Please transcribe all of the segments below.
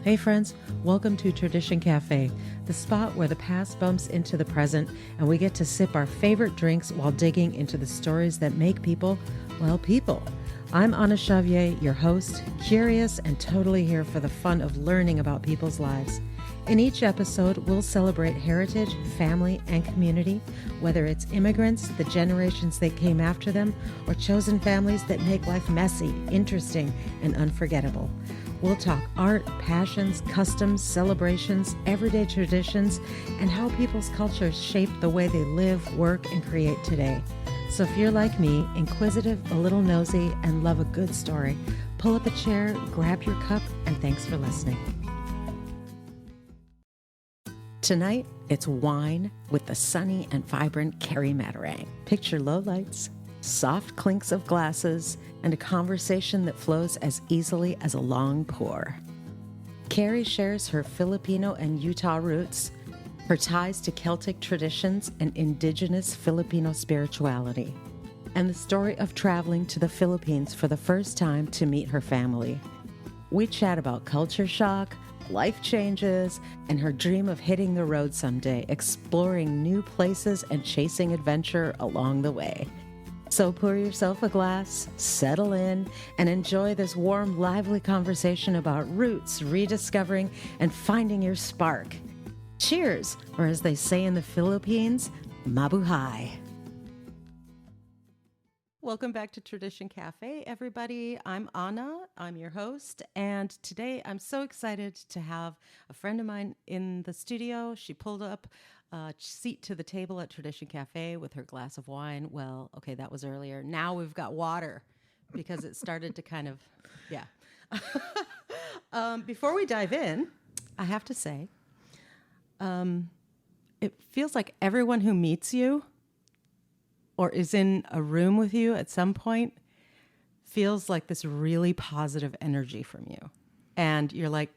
Hey friends, welcome to Tradition Cafe, the spot where the past bumps into the present and we get to sip our favorite drinks while digging into the stories that make people, well, people. I'm Anna Xavier, your host, curious and totally here for the fun of learning about people's lives. In each episode, we'll celebrate heritage, family, and community, whether it's immigrants, the generations that came after them, or chosen families that make life messy, interesting, and unforgettable. We'll talk art, passions, customs, celebrations, everyday traditions, and how people's cultures shape the way they live, work, and create today. So if you're like me, inquisitive, a little nosy, and love a good story, pull up a chair, grab your cup, and thanks for listening. Tonight, it's wine with the sunny and vibrant Carrie Madarang. Picture low lights, soft clinks of glasses, and a conversation that flows as easily as a long pour. Carrie shares her Filipino and Utah roots, her ties to Celtic traditions and indigenous Filipino spirituality, and the story of traveling to the Philippines for the first time to meet her family. We chat about culture shock, life changes, and her dream of hitting the road someday, exploring new places and chasing adventure along the way. So pour yourself a glass, settle in, and enjoy this warm, lively conversation about roots, rediscovering, and finding your spark. Cheers, or as they say in the Philippines, mabuhay. Welcome back to Tradition Cafe, everybody. I'm Anna. I'm your host. And today I'm so excited to have a friend of mine in the studio. She pulled up a seat to the table at Tradition Cafe with her glass of wine. Well, okay, that was earlier. Now we've got water because it started to kind of, yeah. Before we dive in, I have to say, it feels like everyone who meets you or is in a room with you at some point feels like this really positive energy from you. And you're like,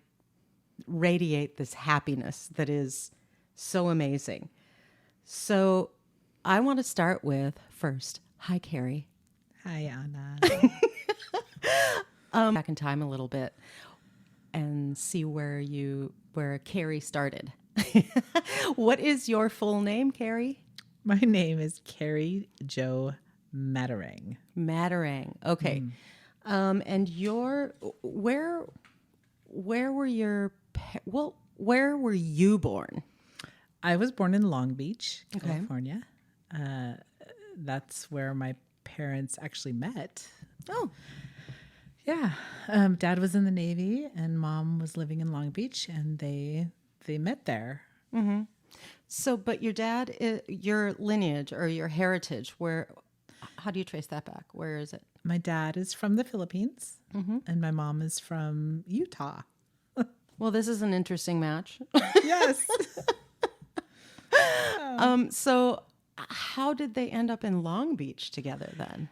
radiate this happiness that is so amazing. So I want to start with first, hi, Carrie. Hi, Anna. Back in time a little bit and see where Carrie started. What is your full name, Carrie? My name is Carrie Jo Madarang. Madarang. Okay. And where were where were you born? I was born in Long Beach, Okay. California. That's where my parents actually met. Oh, Yeah. Dad was in the Navy and mom was living in Long Beach, and they met there. mm-hmm. So, but your dad, your lineage or your heritage, how do you trace that back? Where is it? My dad is from the Philippines, and my mom is from Utah. Well, this is an interesting match. Yes. So how did they end up in Long Beach together then?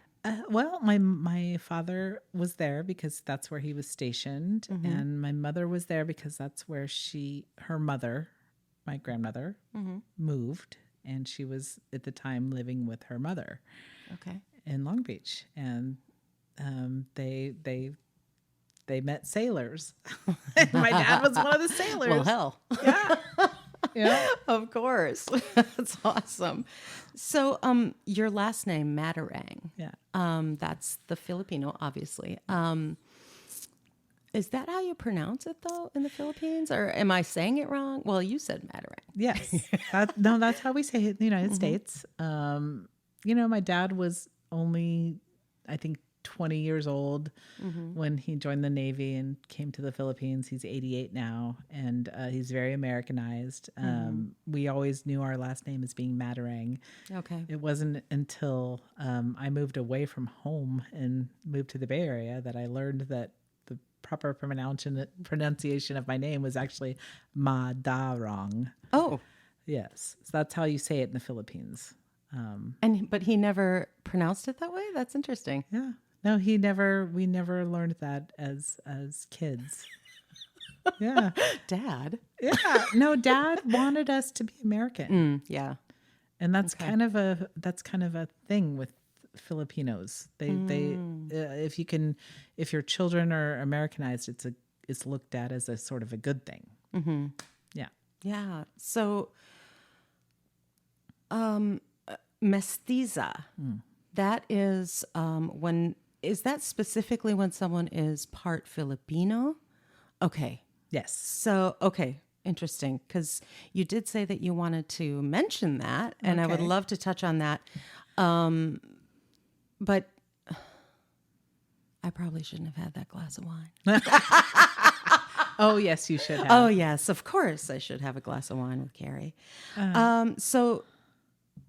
Well, my father was there because that's where he was stationed, and my mother was there because that's where her mother, my grandmother, moved, and she was at the time living with her mother. Okay. In Long Beach, and they met sailors. My dad was one of the sailors. Well, hell. Yeah. Yeah. Of course. That's awesome. So your last name, Madarang. Yeah. That's the Filipino, obviously. Is that how you pronounce it, though, in the Philippines? Or am I saying it wrong? Well, you said Madarang. Yes. That's how we say it in the United States. My dad was only, I think, 20 years old when he joined the Navy and came to the Philippines. He's 88 now, and he's very Americanized. We always knew our last name as being Madarang. Okay. It wasn't until I moved away from home and moved to the Bay Area that I learned that the proper pronunciation of my name was actually Madarang. Oh. Yes. So that's how you say it in the Philippines. But he never pronounced it that way? That's interesting. Yeah. No, we never learned that as kids. Yeah. Dad? Yeah. No, Dad wanted us to be American. Yeah. And that's kind of a thing with Filipinos. If your children are Americanized, is looked at as a sort of a good thing. Yeah. Yeah. So, mestiza, that is is that specifically when someone is part Filipino? Okay. Yes. So, okay. Interesting. Because you did say that you wanted to mention that, and I would Okay. love to touch on that. But I probably shouldn't have had that glass of wine. Oh, yes, you should have. Oh, yes, of course I should have a glass of wine with Carrie. So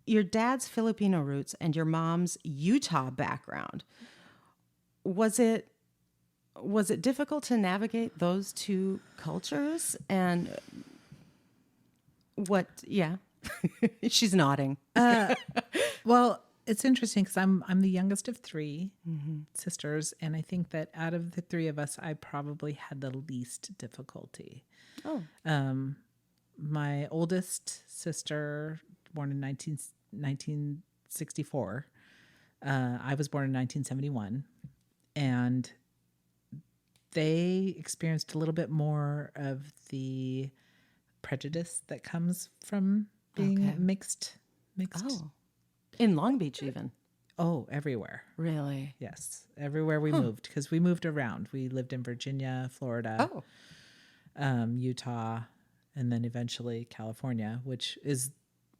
your dad's Filipino roots and your mom's Utah background, was it difficult to navigate those two cultures? And what, yeah, she's nodding. Well, it's interesting because I'm the youngest of three sisters, and I think that out of the three of us, I probably had the least difficulty. Oh. My oldest sister, born in 1964, I was born in 1971, and they experienced a little bit more of the prejudice that comes from being mixed. Oh. In Long Beach, even. Oh, everywhere. Really? Yes, everywhere we moved, because we moved around. We lived in Virginia, Florida, Utah, and then eventually California, which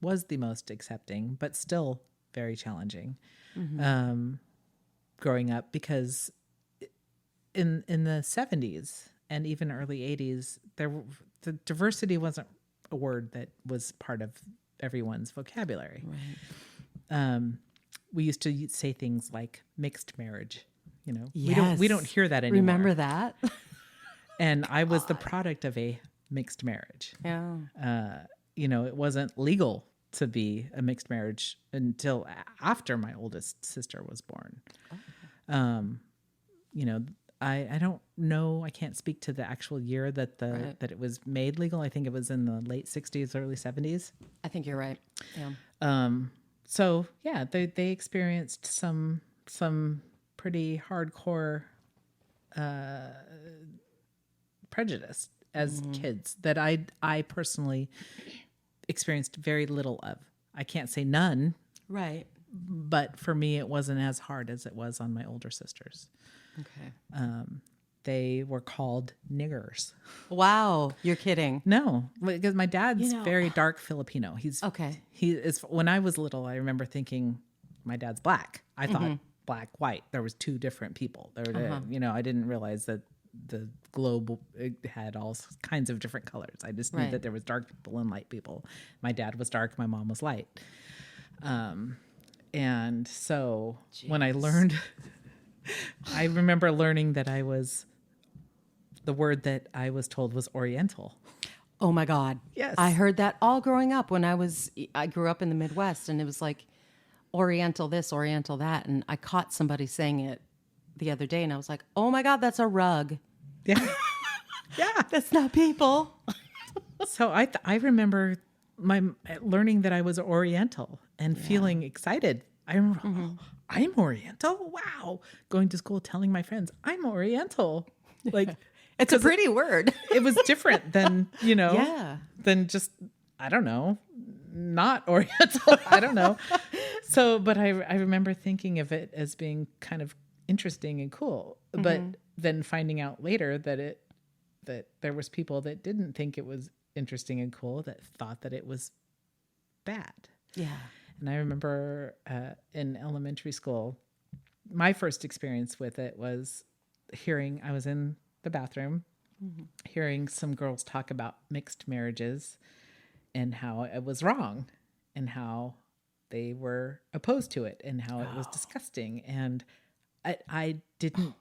was the most accepting, but still very challenging growing up, because in the 70s and even early 80s, the diversity wasn't a word that was part of everyone's vocabulary. Right. We used to say things like mixed marriage, Yes. we don't hear that anymore. Remember that? And I was the product of a mixed marriage. Yeah. It wasn't legal to be a mixed marriage until after my oldest sister was born. I don't know. I can't speak to the actual year that that it was made legal. I think it was in the late 60s, early 70s. I think you're right. Yeah. So yeah, they experienced some pretty hardcore prejudice as kids that I personally experienced very little of. I can't say none, Right. but for me it wasn't as hard as it was on my older sisters. Okay. They were called niggers. Wow. You're kidding. No, because my dad's very dark Filipino. Okay. He is. When I was little, I remember thinking my dad's black. I thought black, white. There was two different people. I didn't realize that the globe had all kinds of different colors. I just knew that there was dark people and light people. My dad was dark. My mom was light. And so when I learned, I remember learning that the word that I was told was Oriental. Oh my God. Yes. I heard that all growing up when I grew up in the Midwest, and it was like Oriental this, Oriental that. And I caught somebody saying it the other day, and I was like, oh my God, that's a rug. Yeah. Yeah. That's not people. So I remember learning that I was Oriental and feeling excited. I remember, I'm Oriental? Wow. Going to school telling my friends, I'm Oriental. Like, it's a pretty word. It was different than, than just, I don't know, not Oriental. I don't know. So, but I remember thinking of it as being kind of interesting and cool. But then finding out later that there was people that didn't think it was interesting and cool, that thought that it was bad. Yeah. And I remember in elementary school, my first experience with it was I was in the bathroom, hearing some girls talk about mixed marriages and how it was wrong and how they were opposed to it and how it was disgusting. And I didn't,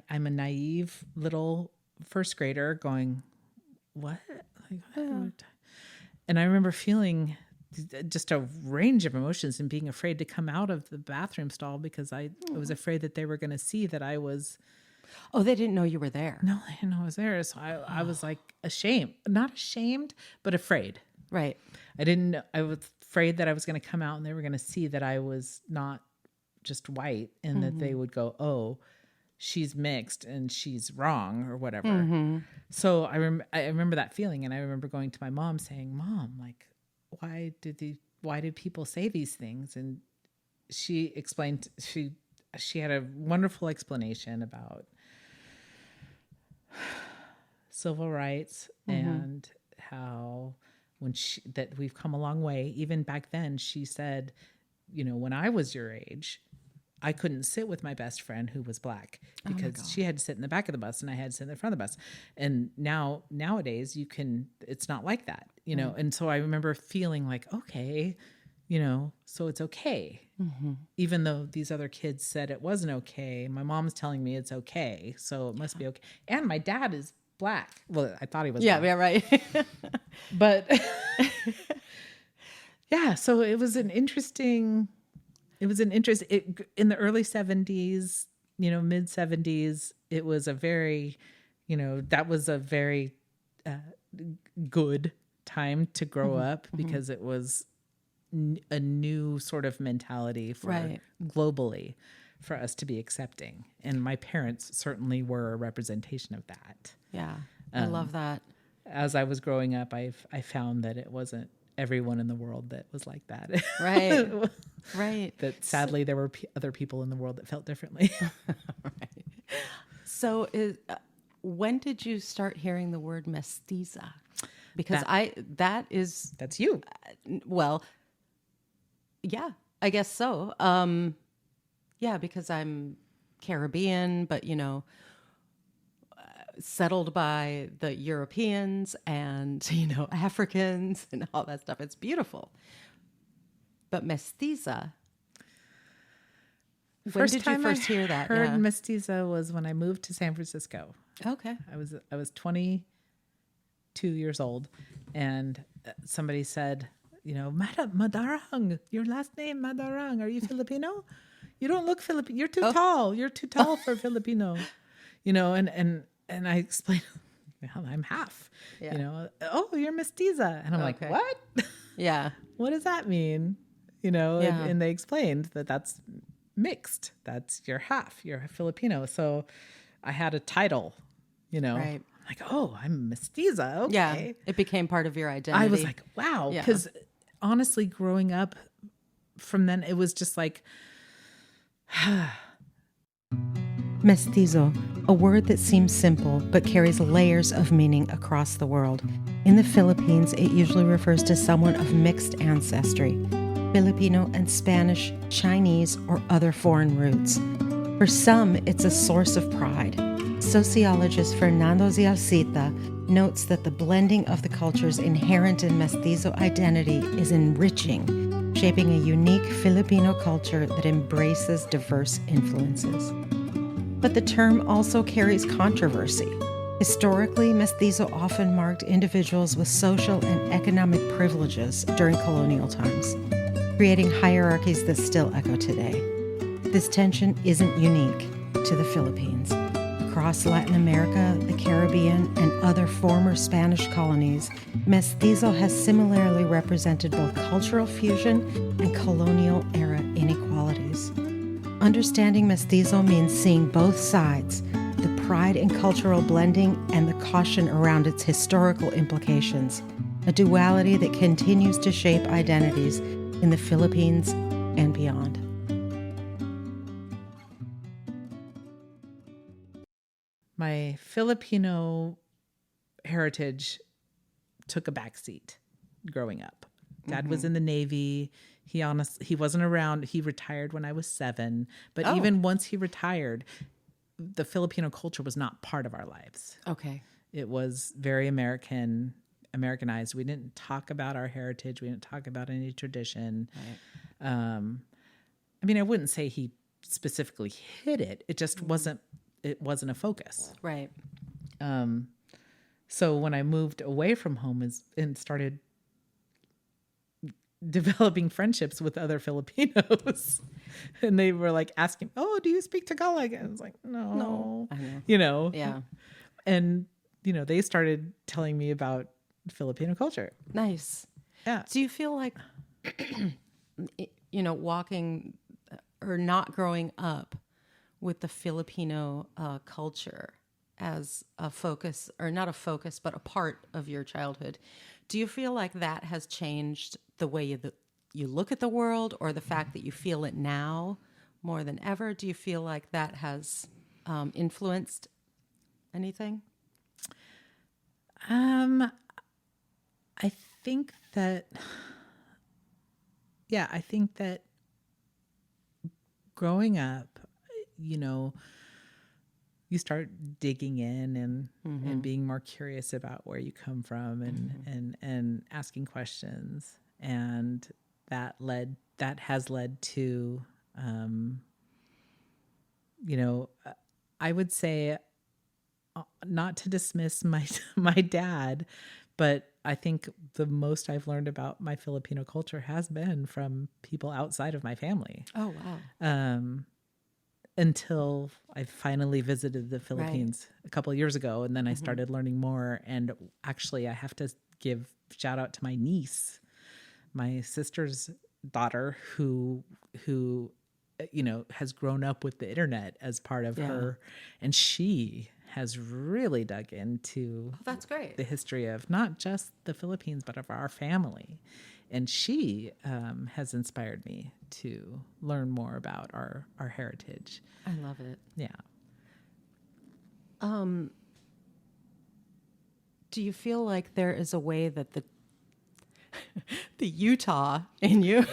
I'm a naive little first grader going, what? And I remember feeling just a range of emotions and being afraid to come out of the bathroom stall because I was afraid that they were going to see that I was. Oh, they didn't know you were there. No, they didn't know I was there. So I was like not ashamed, but afraid. Right. I was afraid that I was going to come out and they were going to see that I was not just white and that they would go, oh, she's mixed and she's wrong or whatever. So I remember that feeling, and I remember going to my mom saying, "Mom, like, why did people say these things?" And she explained, she had a wonderful explanation about civil rights and how that we've come a long way. Even back then, she said, when I was your age, I couldn't sit with my best friend who was Black because she had to sit in the back of the bus and I had to sit in the front of the bus. And nowadays it's not like that, And so I remember feeling like, okay, so it's okay. Even though these other kids said it wasn't okay, my mom's telling me it's okay. So it must be okay. And my dad is Black. Well, I thought he was Black. Yeah, right. But yeah, so it was an interest in the early 70s, mid 70s. It was a very, that was a very good time to grow up because it was a new sort of mentality for globally for us to be accepting. And my parents certainly were a representation of that. Yeah. I love that. As I was growing up, I found that it wasn't everyone in the world that was like that. Right. Right. That sadly there were other people in the world that felt differently. Right. So when did you start hearing the word mestiza? Because that's you. Well, yeah, I guess so. Yeah, because I'm Caribbean, but settled by the Europeans and Africans and all that stuff. It's beautiful. But mestiza. When did you first hear that? Heard mestiza was when I moved to San Francisco. Okay. I was 22 years old, and somebody said, Madarang, your last name Madarang. Are you Filipino? You don't look Filipino. You're too tall. You're too tall for Filipino. And I explained, well, I'm half. Yeah. Oh, you're mestiza, and I'm like, what? Yeah. What does that mean? And they explained that that's mixed. That's you're half. You're a Filipino. So I had a title. Right. Like, oh, I'm mestiza. Okay. Yeah, it became part of your identity. I was like, wow. Because honestly, growing up from then, it was just like... Mestizo, a word that seems simple but carries layers of meaning across the world. In the Philippines, it usually refers to someone of mixed ancestry, Filipino and Spanish, Chinese, or other foreign roots. For some, it's a source of pride. Sociologist Fernando Zialcita notes that the blending of the cultures inherent in mestizo identity is enriching, shaping a unique Filipino culture that embraces diverse influences. But the term also carries controversy. Historically, mestizo often marked individuals with social and economic privileges during colonial times, creating hierarchies that still echo today. This tension isn't unique to the Philippines. Across Latin America, the Caribbean, and other former Spanish colonies, mestizo has similarly represented both cultural fusion and colonial-era inequalities. Understanding mestizo means seeing both sides, the pride in cultural blending and the caution around its historical implications, a duality that continues to shape identities in the Philippines and beyond. My Filipino heritage took a backseat growing up. Dad was in the Navy. He wasn't around. He retired when I was 7. But even once he retired, the Filipino culture was not part of our lives. Okay. It was very Americanized. We didn't talk about our heritage. We didn't talk about any tradition. Right. I wouldn't say he specifically hid it. It just wasn't a focus. Right. So when I moved away from home and started developing friendships with other Filipinos, and they were like asking, "Oh, do you speak Tagalog?" And I was like, "No." I know. Yeah. And they started telling me about Filipino culture. Nice. Yeah. Do you feel like walking or not growing up with the Filipino culture as a focus, or not a focus, but a part of your childhood. Do you feel like that has changed the way you look at the world, or the fact that you feel it now more than ever? Do you feel like that has influenced anything? I think that, I think that growing up, you start digging in and being more curious about where you come from and asking questions. And that has led to, I would say, not to dismiss my dad, but I think the most I've learned about my Filipino culture has been from people outside of my family. Oh, wow. Until I finally visited the Philippines a couple of years ago, and then I started learning more. And actually, I have to give shout out to my niece, my sister's daughter, who has grown up with the internet as part of her, and she has really dug into That's great. the history of not just the Philippines, but of our family. And she has inspired me to learn more about our heritage. I love it. Yeah. Do you feel like there is a way that the Utah in you,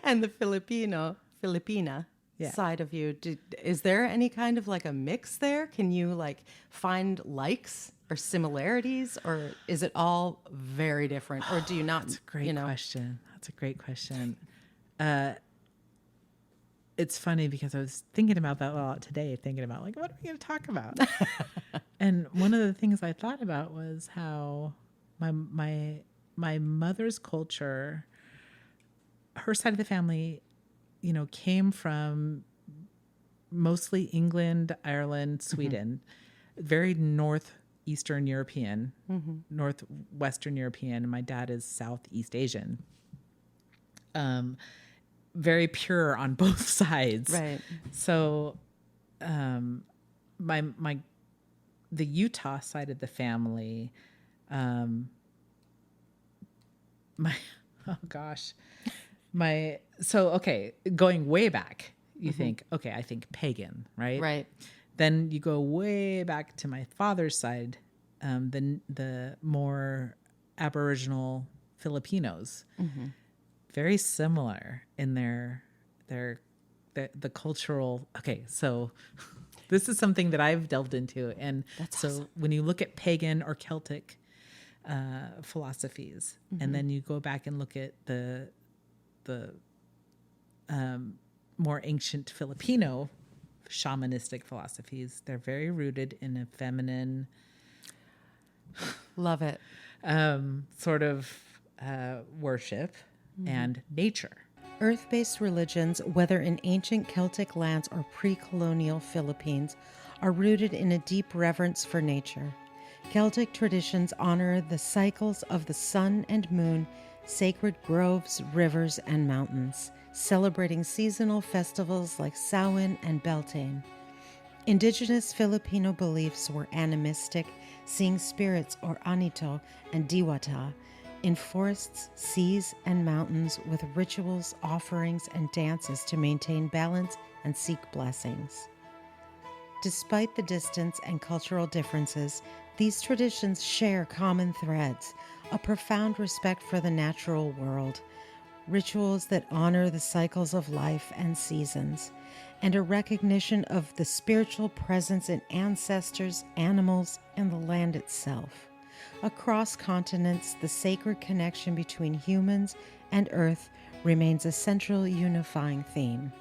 and the Filipina side of you, is there any kind of like a mix there? Can you like find likes or similarities, or is it all very different, or do you not? That's a great question. That's a great question. It's funny because I was thinking about that a lot today, thinking about like, what are we going to talk about? And one of the things I thought about was how my mother's culture, her side of the family, came from mostly England, Ireland, Sweden, very northeastern European, northwestern European. And my dad is Southeast Asian. Very pure on both sides. Right. So, the Utah side of the family, going way back, you think, okay, I think pagan, right? Right. Then you go way back to my father's side, the more Aboriginal Filipinos, very similar in the cultural. Okay, so this is something that I've delved into, and That's so awesome. when you look at pagan or Celtic philosophies, and then you go back and look at the more ancient Filipino shamanistic philosophies, they're very rooted in a feminine, Love it. sort of worship and nature. Earth-based religions, whether in ancient Celtic lands or pre-colonial Philippines, are rooted in a deep reverence for nature. Celtic traditions honor the cycles of the sun and moon, sacred groves, rivers, and mountains, celebrating seasonal festivals like Samhain and Beltane. Indigenous Filipino beliefs were animistic, seeing spirits or anito and diwata in forests, seas, and mountains, with rituals, offerings, and dances to maintain balance and seek blessings. Despite the distance and cultural differences, these traditions share common threads: a profound respect for the natural world, rituals that honor the cycles of life and seasons, and a recognition of the spiritual presence in ancestors, animals, and the land itself. Across continents, the sacred connection between humans and Earth remains a central unifying theme.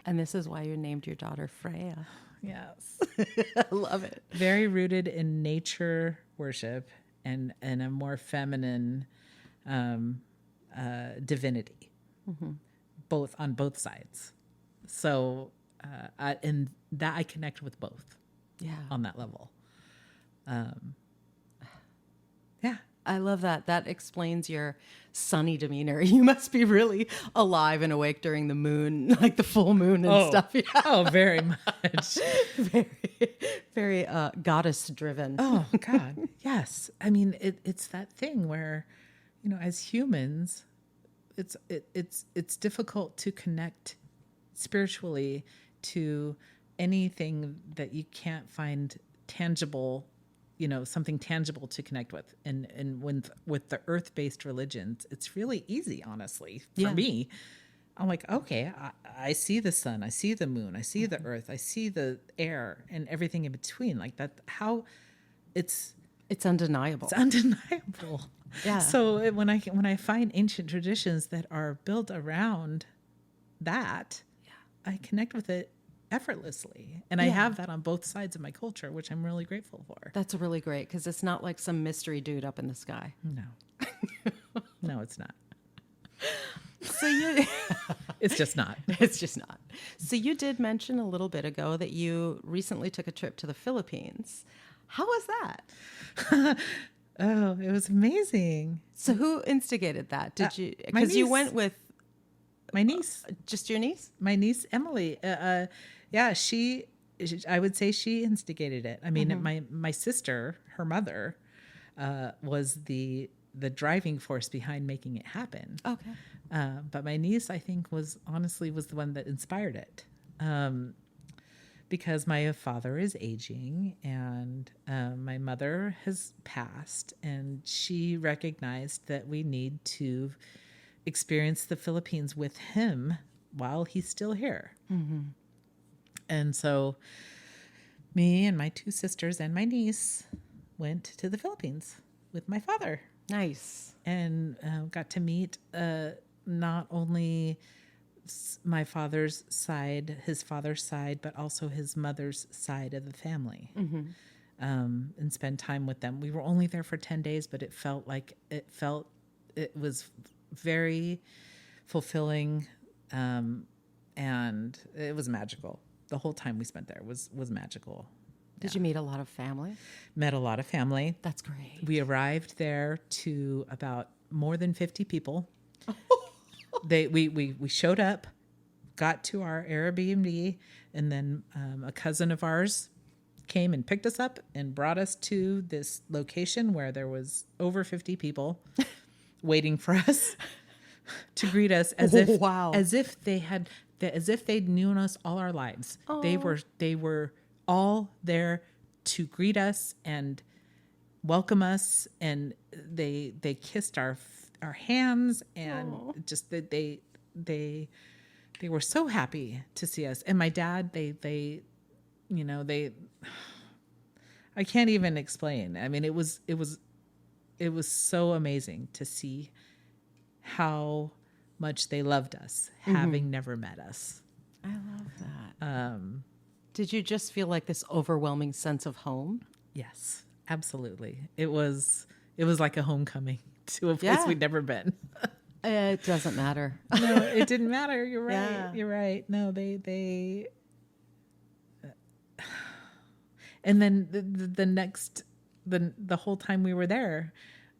And this is why you named your daughter Freya. Yes. I love it. Very rooted in nature worship and a more feminine divinity, both on both sides. So, and that I connect with both. Yeah. On that level. Yeah. I love that. That explains your sunny demeanor. You must be really alive and awake during the moon, like the full moon and stuff. Yeah. Oh, very much. Very, very goddess driven. Oh God, yes. I mean, it's that thing where, as humans, it's difficult to connect spiritually to anything that you can't find tangible, something tangible to connect with. And with the earth-based religions, it's really easy, honestly, for me. I'm like, okay, I see the sun, I see the moon, I see the earth, I see the air and everything in between. Like that, how it's undeniable. It's undeniable. Yeah. So when I find ancient traditions that are built around that, I connect with it effortlessly. And I have that on both sides of my culture, which I'm really grateful for. That's really great because it's not like some mystery dude up in the sky. No. No, it's not. So it's just not. It's just not. So you did mention a little bit ago that you recently took a trip to the Philippines. How was that? Oh, it was amazing. So who instigated that? Did you? My Because you niece. went with My niece. just your niece? My niece Emily. I would say she instigated it. I mean, my sister, her mother, was the driving force behind making it happen. Okay. But my niece, I think, was the one that inspired it. Because my father is aging and my mother has passed, and she recognized that we need to experience the Philippines with him while he's still here. Mm-hmm. And so me and my two sisters and my niece went to the Philippines with my father. Nice. And got to meet not only my father's side, his father's side, but also his mother's side of the family, and spend time with them. We were only there for 10 days, but it was very fulfilling, and it was magical. The whole time we spent there was magical. Did you meet a lot of family? Met a lot of family. That's great. We arrived there to about more than 50 people. We showed up, got to our Airbnb, and then a cousin of ours came and picked us up and brought us to this location where there was over 50 people waiting for us to greet us as if they'd known us all our lives. Oh. They were all there to greet us and welcome us, and they kissed our hands, and just that they were so happy to see us. And my dad, they I can't even explain. I mean, it was so amazing to see how much they loved us, having never met us. I love that. Did you just feel like this overwhelming sense of home? Yes, absolutely. It was like a homecoming to a place we'd never been. It doesn't matter. No, it didn't matter. You're right. Yeah. You're right. No, they and then the whole time we were there,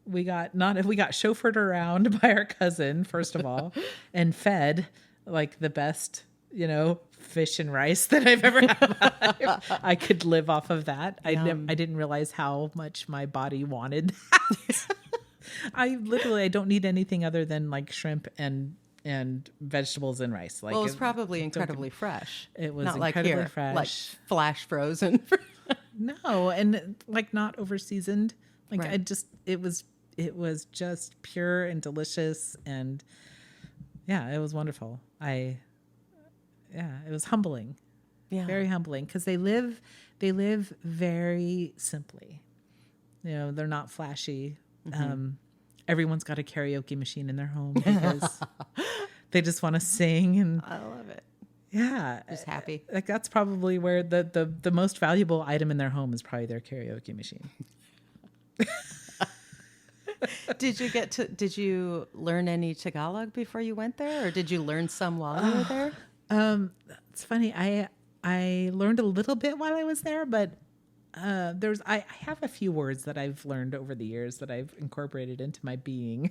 we got chauffeured around by our cousin, first of all, and fed like the best, fish and rice that I've ever had in my life. I could live off of that. I didn't realize how much my body wanted that. I don't need anything other than like shrimp and vegetables and rice. Like, well, it was probably incredibly fresh. It was not incredibly like here, fresh. like flash frozen. No, and like not over seasoned. Like right. It was just pure and delicious, and it was wonderful. It was humbling. Yeah. Very humbling, because they live very simply. They're not flashy. Everyone's got a karaoke machine in their home because they just want to sing, and I love it. Yeah. Just happy. Like that's probably where the most valuable item in their home is probably their karaoke machine. Did you learn any Tagalog before you went there, or did you learn some while you were there? It's funny. I learned a little bit while I was there, but I have a few words that I've learned over the years that I've incorporated into my being.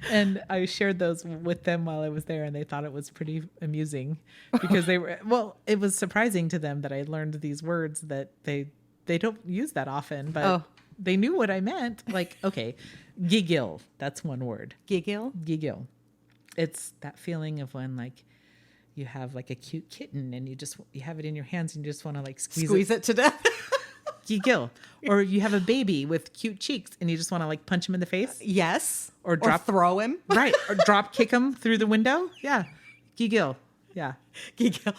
And I shared those with them while I was there, and they thought it was pretty amusing because it was surprising to them that I learned these words that they don't use that often, but they knew what I meant. Like, okay, gigil, that's one word. Gigil? Gigil. It's that feeling of when like you have like a cute kitten and you have it in your hands and you just want to like squeeze it to death. Gigil. Or you have a baby with cute cheeks and you just want to like punch him in the face. Yes. Or throw him. Right. Or drop kick him through the window. Yeah. Gigil. Yeah. Gigil.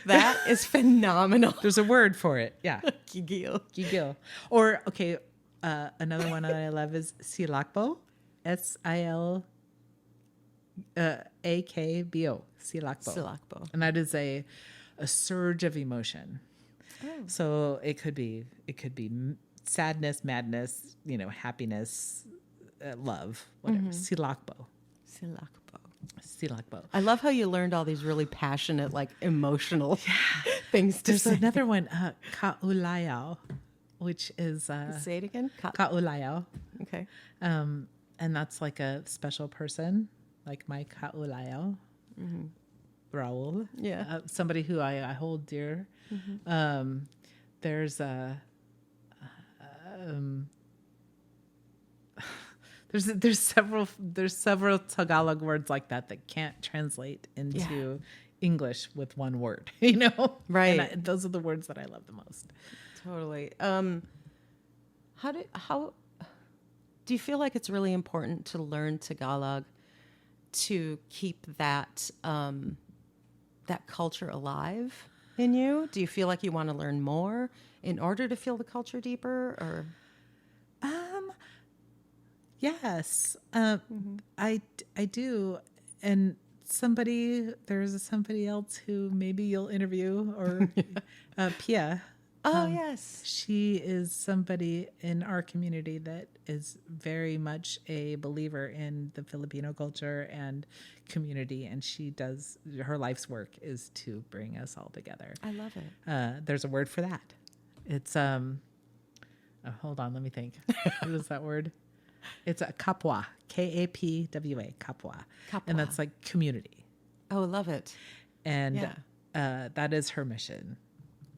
That is phenomenal. There's a word for it. Yeah. Gigil. Gigil. Or, okay, another one that I love is silakbo. SILAKBO. Silakbo. And that is a surge of emotion. Oh. So it could be sadness, madness, happiness, love, whatever. Silakbo. I love how you learned all these really passionate, like emotional things to say. There's another one, ka'ulayao, which is say it again. Ka'ulayao. Okay. And that's like a special person, like my ka'ulayao, Raul. Yeah. Somebody who I hold dear. There's there's several Tagalog words like that can't translate into English with one word, Right. And those are the words that I love the most. Totally. How do you feel like it's really important to learn Tagalog to keep that culture alive in you? Do you feel like you want to learn more in order to feel the culture deeper, or? Yes, I do. And there's somebody else who maybe you'll interview, or Pia. Oh, yes. She is somebody in our community that is very much a believer in the Filipino culture and community. And her life's work is to bring us all together. I love it. There's a word for that. It's, hold on, let me think. What is that word? It's a kapwa, Kapwa, kapwa. And that's like community. Oh, I love it. And that is her mission.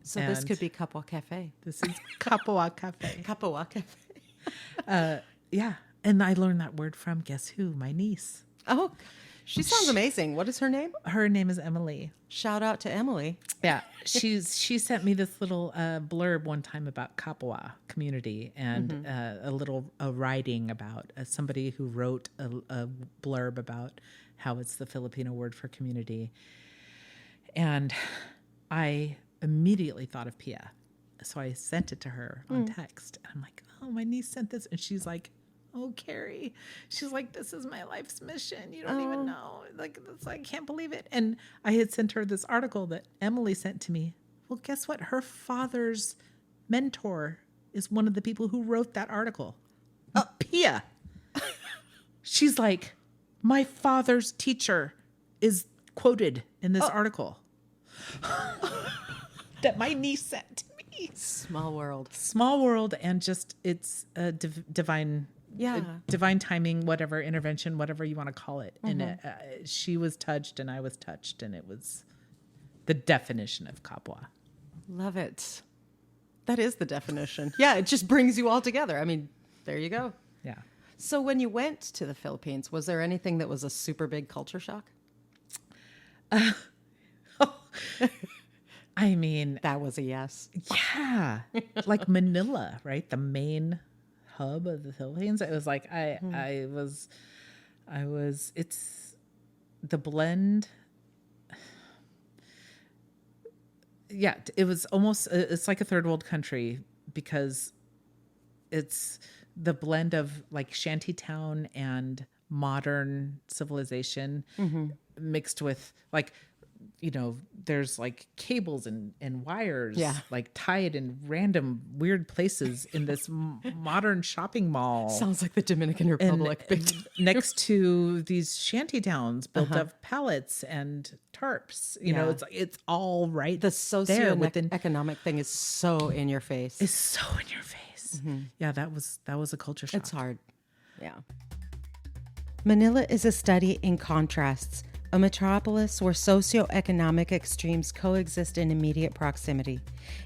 So this could be Kapwa Cafe. This is Kapwa Cafe. Kapwa Cafe. Yeah. And I learned that word from, guess who? My niece. Oh, she sounds amazing. What is her name? Her name is Emily. Shout out to Emily. Yeah. She sent me this little blurb one time about Kapwa community and a writing about somebody who wrote a blurb about how it's the Filipino word for community. And I immediately thought of Pia. So I sent it to her on text. And I'm like, oh, my niece sent this. And she's like, oh, Carrie. She's like, this is my life's mission. You don't even know. Like, I can't believe it. And I had sent her this article that Emily sent to me. Well, guess what? Her father's mentor is one of the people who wrote that article. Pia. She's like, my father's teacher is quoted in this article. That my niece sent to me. Small world. Small world, and just it's a divine timing, whatever, intervention, whatever you want to call it. And she was touched and I was touched, and it was the definition of Kapwa. Love it. That is the definition. Yeah, it just brings you all together. I mean, there you go. Yeah. So when you went to the Philippines, was there anything that was a super big culture shock? I mean, that was a yes. Yeah. Like Manila, right? The main hub of the Philippines. It was like, it's the blend. Yeah. It was it's like a third world country because it's the blend of like shantytown and modern civilization mixed with like, there's like cables and wires Yeah. like tied in random weird places in this modern shopping mall. Sounds like the Dominican Republic. And next to these shanty towns built of pallets and tarps. You know, it's all right The there within. socioeconomic thing is so in your face. It's so in your face. Yeah, that was a culture shock. It's hard. Yeah. Manila is a study in contrasts, a metropolis where socioeconomic extremes coexist in immediate proximity.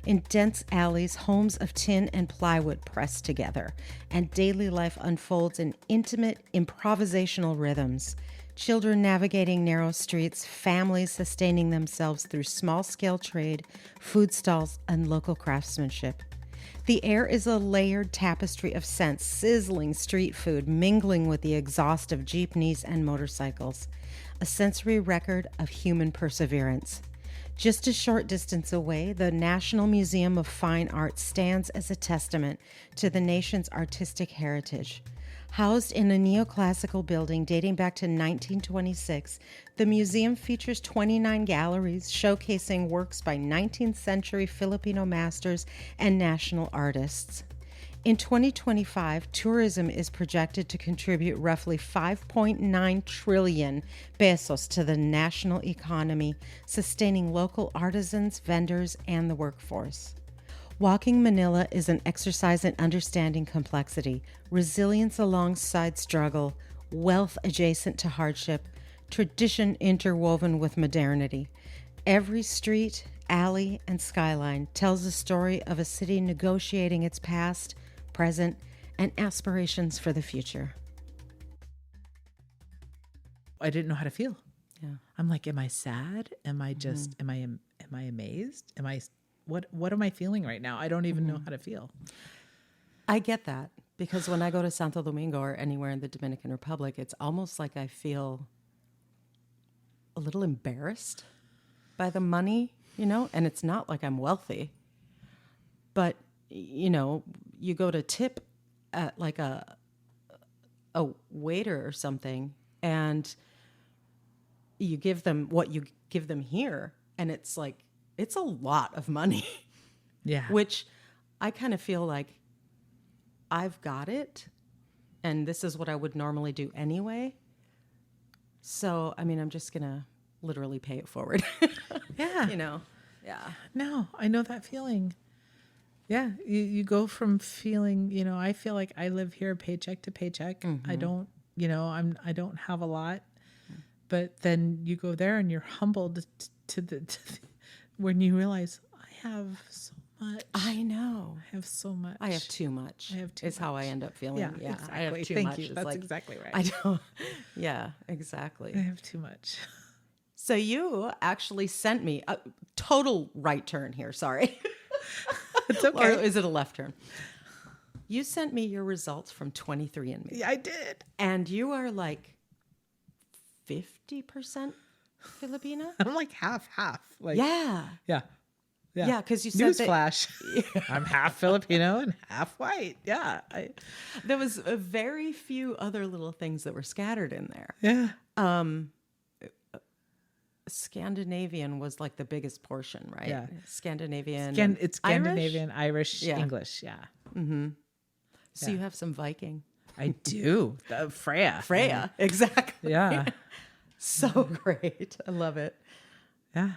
In dense alleys, homes of tin and plywood press together, and daily life unfolds in intimate, improvisational rhythms. Children navigating narrow streets, families sustaining themselves through small-scale trade, food stalls, and local craftsmanship. The air is a layered tapestry of scents, sizzling street food mingling with the exhaust of jeepneys and motorcycles, a sensory record of human perseverance. Just a short distance away, the National Museum of Fine Arts stands as a testament to the nation's artistic heritage. Housed in a neoclassical building dating back to 1926, the museum features 29 galleries showcasing works by 19th century Filipino masters and national artists. In 2025, tourism is projected to contribute roughly 5.9 trillion pesos to the national economy, sustaining local artisans, vendors, and the workforce. Walking Manila is an exercise in understanding complexity, resilience alongside struggle, wealth adjacent to hardship, tradition interwoven with modernity. Every street, alley, and skyline tells the story of a city negotiating its past, present, and aspirations for the future. I didn't know how to feel. Yeah. I'm like, am I sad? Am I just, am I amazed? What am I feeling right now? I don't even know how to feel. I get that because when I go to Santo Domingo or anywhere in the Dominican Republic, it's almost like I feel a little embarrassed by the money, you know, and it's not like I'm wealthy, but you know, you go to tip at like a waiter or something and you give them what you give them here. And it's like, it's a lot of money. Yeah. Which I kind of feel like I've got it. And this is what I would normally do anyway. So, I mean, I'm just going to literally pay it forward. Yeah. You know? Yeah. No, I know that feeling. Yeah. You go from feeling, you know, I feel like I live here paycheck to paycheck. I don't, you know, I don't have a lot, but then you go there and you're humbled to the when you realize I have so much. I know. I have so much. I have too much. I have too is how I much. end up feeling. Yeah, Yeah, exactly. I have too Thank much. you. It's That's like, exactly right. I don't. Yeah, exactly. I have too much. So you actually sent me a total right turn here. Sorry. It's okay. Or is it a left turn? You sent me your results from 23andMe. Yeah, I did. And you are like 50% Filipina? I'm like half. Like Yeah. Yeah. Yeah, because you said that Newsflash. I'm half Filipino and half white. Yeah. there was a very few other little things that were scattered in there. Yeah. Scandinavian was like the biggest portion, right? Yeah. Scandinavian. It's Scandinavian, Irish, Yeah. English. Yeah. So you have some Viking. I do. Freya. Exactly. Yeah. So great. I love it. Yeah.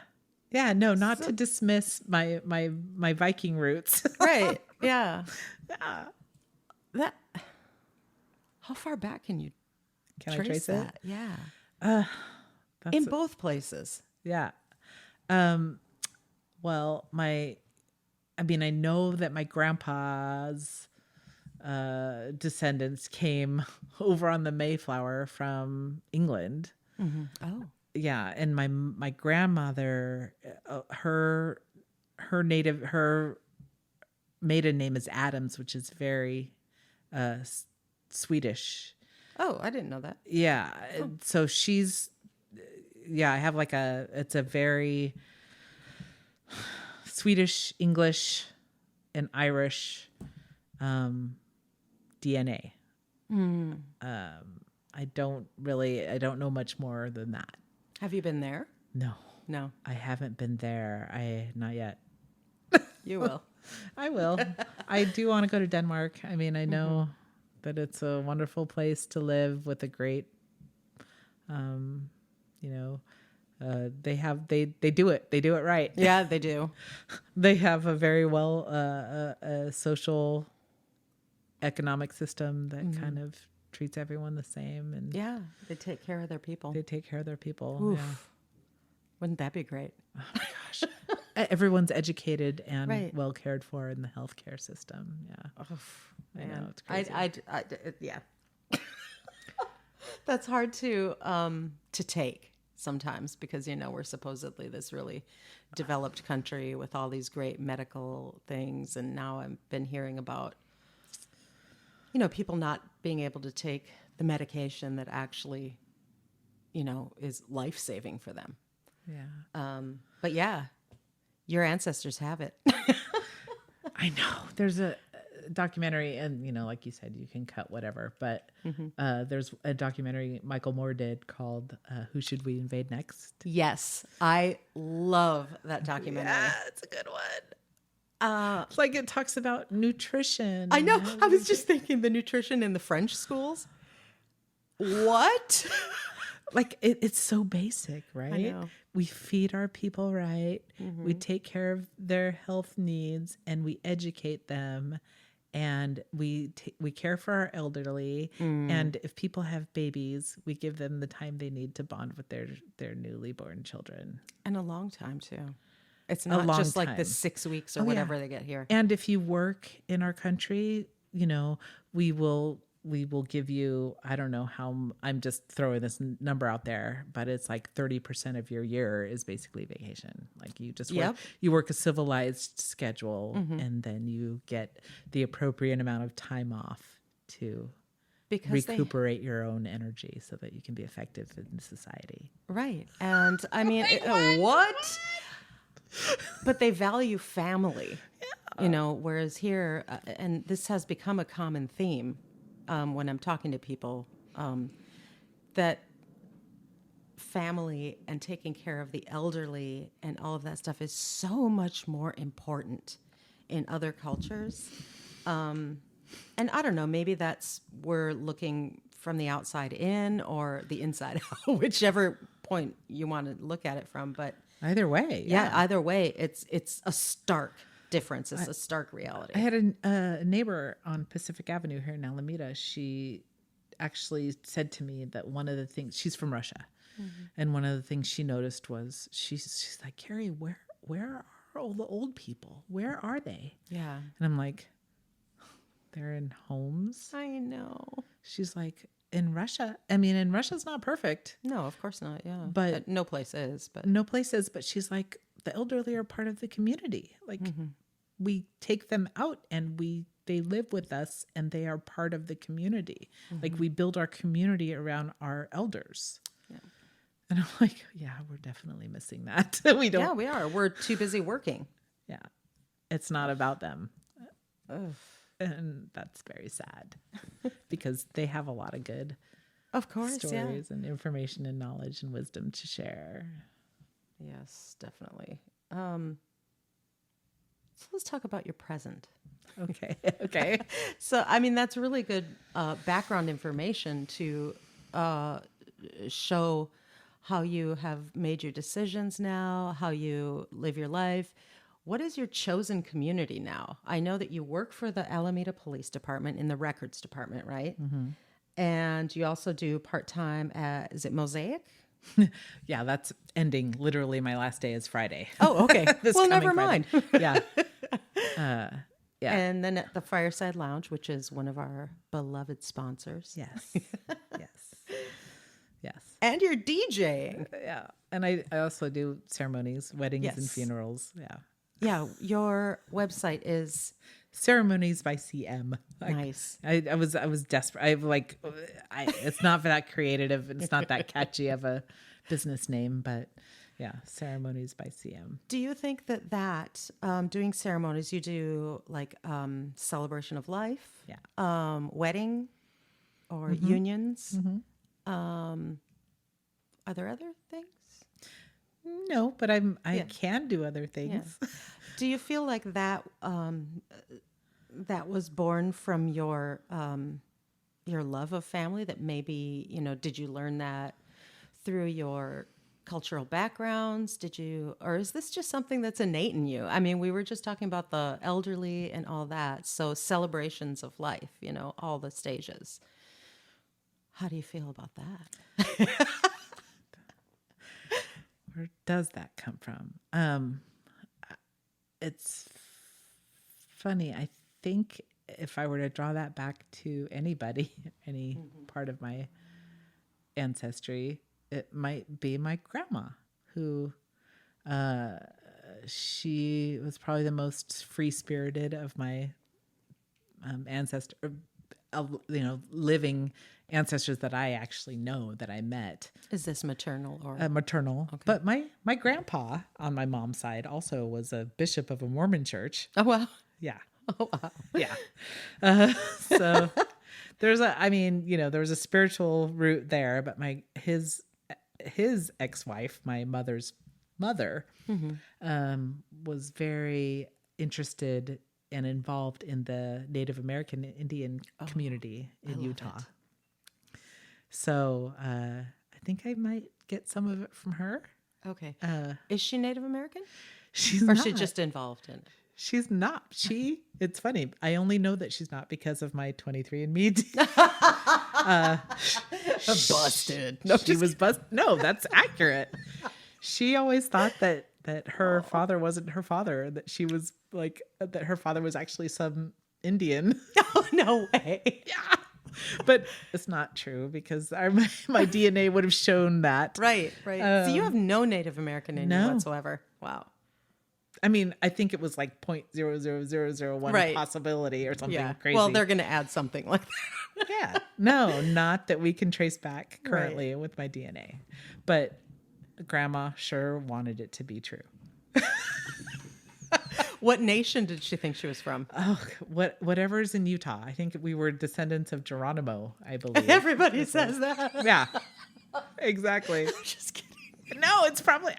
Yeah. No, not to dismiss my Viking roots. Right. Yeah. Yeah. How far back can you Can trace I trace that? it? Yeah. In both places. Yeah. Well, I know that my grandpa's descendants came over on the Mayflower from England. Oh. Yeah, and my grandmother, her maiden name is Adams, which is very Swedish. Oh, I didn't know that. Yeah, so she's I have like it's a very Swedish, English, and Irish DNA. I don't know much more than that. Have you been there? No. No. I haven't been there. Not yet. You will. I will. I do want to go to Denmark. I mean, I know that it's a wonderful place to live with a great, you know, they do it right. Yeah, they do. They have a very well a social economic system that kind of treats everyone the same, and Yeah, they take care of their people. they take care of their people. Oof. Yeah. Wouldn't that be great? Oh my gosh. Everyone's educated and Right. well cared for in the healthcare system. Yeah. I know, it's crazy. Yeah. That's hard to take sometimes because, you know, we're supposedly this really developed country with all these great medical things. And now I've been hearing about, you know, people not being able to take the medication that actually, you know, is life-saving for them. Yeah. But yeah, your ancestors have it. I know. There's a documentary, and, you know, like you said, you can cut whatever, but there's a documentary Michael Moore did called Who Should We Invade Next? Yes, I love that documentary. Yeah, it's a good one. It's like it talks about nutrition. I know. I was just thinking the nutrition in the French schools. What? Like it's so basic, right? I know. We feed our people right. We take care of their health needs, and we educate them, and we care for our elderly. And if people have babies, we give them the time they need to bond with their newly born children. And a long time too. It's not just like the 6 weeks or whatever they get here. And if you work in our country, you know, we will give you, I don't know how, I'm just throwing this number out there, but it's like 30% of your year is basically vacation. Like you just work, you work a civilized schedule, and then you get the appropriate amount of time off to recuperate your own energy so that you can be effective in society. Right. And I mean, what? But they value family, you know, whereas here, and this has become a common theme when I'm talking to people, that family and taking care of the elderly and all of that stuff is so much more important in other cultures. And I don't know, maybe that's we're looking from the outside in or the inside out, whichever point you want to look at it from. But either way, either way, it's a stark difference. It's a stark reality. I had a neighbor on Pacific Avenue here in Alameda. She actually said to me that one of the things, she's from Russia, and one of the things she noticed was she's like, Carrie, where are all the old people? Where are they? Yeah. And I'm like, they're in homes. I know. She's like, in Russia. I mean, and Russia's not perfect. No, of course not. Yeah. But no place is. But no place is. But she's like, the elderly are part of the community. Like we take them out and they live with us and they are part of the community. Like we build our community around our elders. Yeah. And I'm like, yeah, we're definitely missing that. We don't. Yeah, we are. We're too busy working. Yeah. It's not about them. And that's very sad because they have a lot of good stories and information and knowledge and wisdom to share. Yes, definitely. So let's talk about your present. Okay. So, I mean, that's really good background information to show how you have made your decisions now, how you live your life. What is your chosen community now? I know that you work for the Alameda Police Department in the records department, right? And you also do part-time at, is it Mosaic? Yeah, that's ending. Literally, my last day is Friday. Oh, okay. Well, never mind. Yeah. Yeah. And then at the Fireside Lounge, which is one of our beloved sponsors. Yes. Yes. And you're DJing. Yeah. And I also do ceremonies, weddings and funerals. Yeah. Yeah. Your website is Ceremonies by CM. Nice. I was desperate. It's not that creative. It's not that catchy of a business name, but yeah, Ceremonies by CM. Do you think that doing ceremonies, you do like celebration of life, wedding, or unions? Are there other things? No, but I can do other things. Yeah. Do you feel like that that was born from your love of family? That maybe, did you learn that through your cultural backgrounds? Or is this just something that's innate in you? I mean, we were just talking about the elderly and all that. So celebrations of life, all the stages. How do you feel about that? Where does that come from? It's funny. I think if I were to draw that back to anybody, any part of my ancestry, it might be my grandma, who she was probably the most free-spirited of my living ancestors that I actually know, that I met. Is this maternal or maternal? Okay. But my grandpa on my mom's side also was a bishop of a Mormon church. Oh wow! Yeah. Oh wow! Yeah. So there was a spiritual root there, but his ex-wife, my mother's mother, was very interested and involved in the Native American Indian community in Utah. So I think I might get some of it from her. Okay. Is she Native American? She's or not. Or she just involved in it? She's not. It's funny. I only know that she's not because of my 23andMe. Busted. No, she was busted. No, that's accurate. She always thought that her father wasn't her father, that she was that her father was actually some Indian. Oh, no way. Yeah. But it's not true, because my DNA would have shown that. Right. So you have no Native American in you whatsoever. Wow. I mean, I think it was like 0.00001 possibility or something crazy. Well, they're going to add something like that. Yeah. No, not that we can trace back currently with my DNA. But grandma sure wanted it to be true. What nation did she think she was from? Oh, whatever's in Utah. I think we were descendants of Geronimo, I believe. Everybody says that. Yeah. Exactly. I'm just kidding. No, it's probably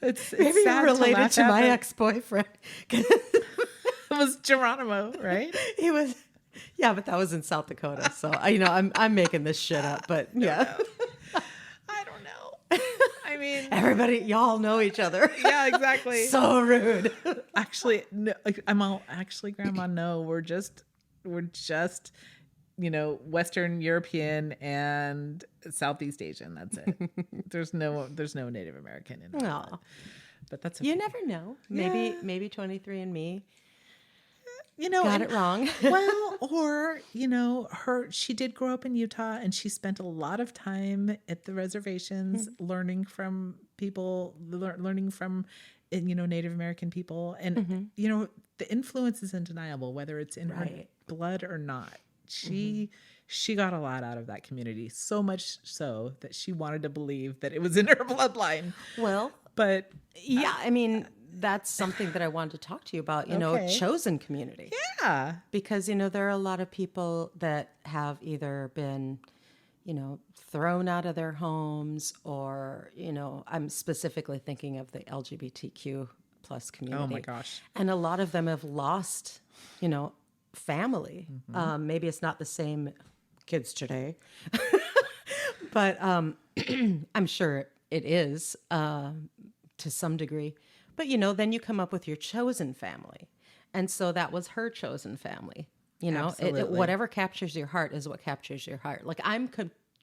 it's maybe sad related to my it. ex-boyfriend. It was Geronimo, right? He was. Yeah, but that was in South Dakota. So I'm making this shit up, but yeah. I don't know. I mean, everybody, y'all know each other. Yeah, exactly. So rude. Actually, no, Grandma, no, we're just Western European and Southeast Asian. That's it. There's no Native American in it. No. But that's okay. You never know. Maybe 23andMe. Got it wrong. Well, or, she did grow up in Utah, and she spent a lot of time at the reservations learning from people, learning from, Native American people. And, the influence is undeniable, whether it's in her blood or not. She got a lot out of that community, so much so that she wanted to believe that it was in her bloodline. Well, but yeah, I mean, that's something that I wanted to talk to you about, chosen community. Yeah. Because, there are a lot of people that have either been, thrown out of their homes, or, I'm specifically thinking of the LGBTQ plus community. Oh my gosh. And a lot of them have lost, family. Maybe it's not the same kids today, but I'm sure it is to some degree. But, then you come up with your chosen family. And so that was her chosen family. Whatever captures your heart is what captures your heart. Like, I'm